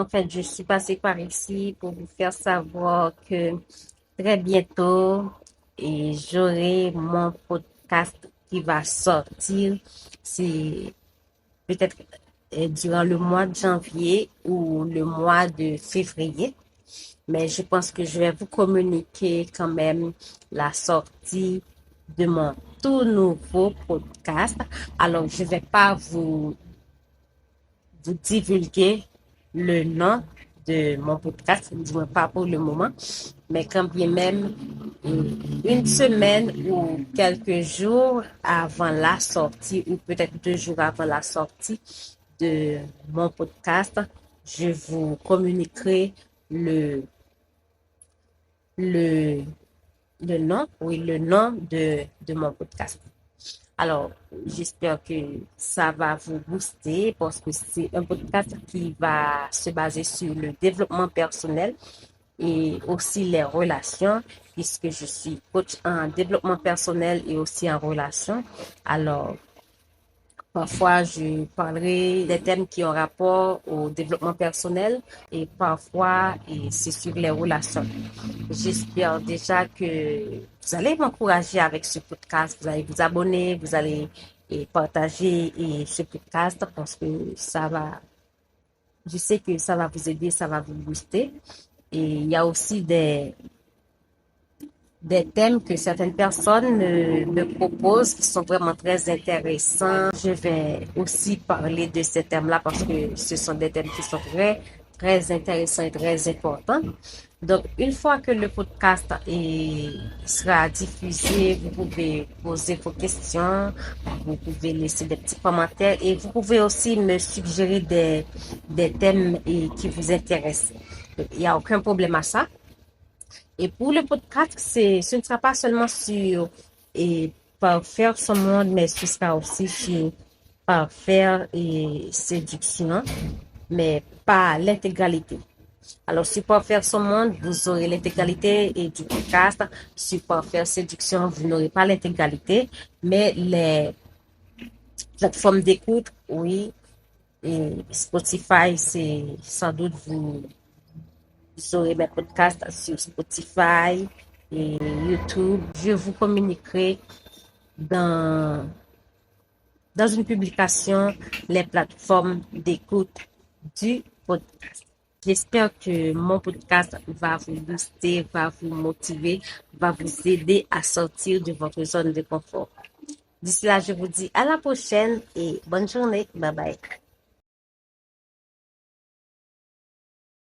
En fait, je suis passée par ici pour vous faire savoir que très bientôt, et j'aurai mon podcast qui va sortir. C'est peut-être durant le mois de janvier ou le mois de février. Mais je pense que je vais vous communiquer quand même la sortie de mon tout nouveau podcast. Alors, je ne vais pas vous divulguer le nom de mon podcast, du moins pas pour le moment, mais quand bien même une semaine ou quelques jours avant la sortie, ou peut-être 2 jours avant la sortie de mon podcast, je vous communiquerai le, le, le nom, oui, le nom de mon podcast. Alors, j'espère que ça va vous booster parce que c'est un podcast qui va se baser sur le développement personnel et aussi les relations, puisque je suis coach en développement personnel et aussi en relations. Alors, parfois, je parlerai des thèmes qui ont rapport au développement personnel et parfois, et c'est sur les relations. J'espère déjà que vous allez m'encourager avec ce podcast. Vous allez vous abonner, vous allez partager ce podcast parce que ça va, je sais que ça va vous aider, ça va vous booster. Et il y a aussi des thèmes que certaines personnes me proposent qui sont vraiment très intéressants. Je vais aussi parler de ces thèmes-là parce que ce sont des thèmes qui sont très intéressants et très importants. Donc, une fois que le podcast sera diffusé, vous pouvez poser vos questions, vous pouvez laisser des petits commentaires et vous pouvez aussi me suggérer des thèmes qui vous intéressent. Donc, il n'y a aucun problème à ça. Et pour le podcast, ce ne sera pas seulement sur parfaire son monde, mais ce sera aussi sur parfaire et séduction, mais pas l'intégralité. Alors, sur parfaire son monde, vous aurez l'intégralité et du podcast. Sur parfaire séduction, vous n'aurez pas l'intégralité, mais les plateformes d'écoute, oui, et Spotify, c'est sans doute vous aurez mes podcasts sur Spotify et YouTube. Je vous communiquerai dans, dans une publication les plateformes d'écoute du podcast. J'espère que mon podcast va vous booster, va vous motiver, va vous aider à sortir de votre zone de confort. D'ici là, je vous dis à la prochaine et bonne journée. Bye bye.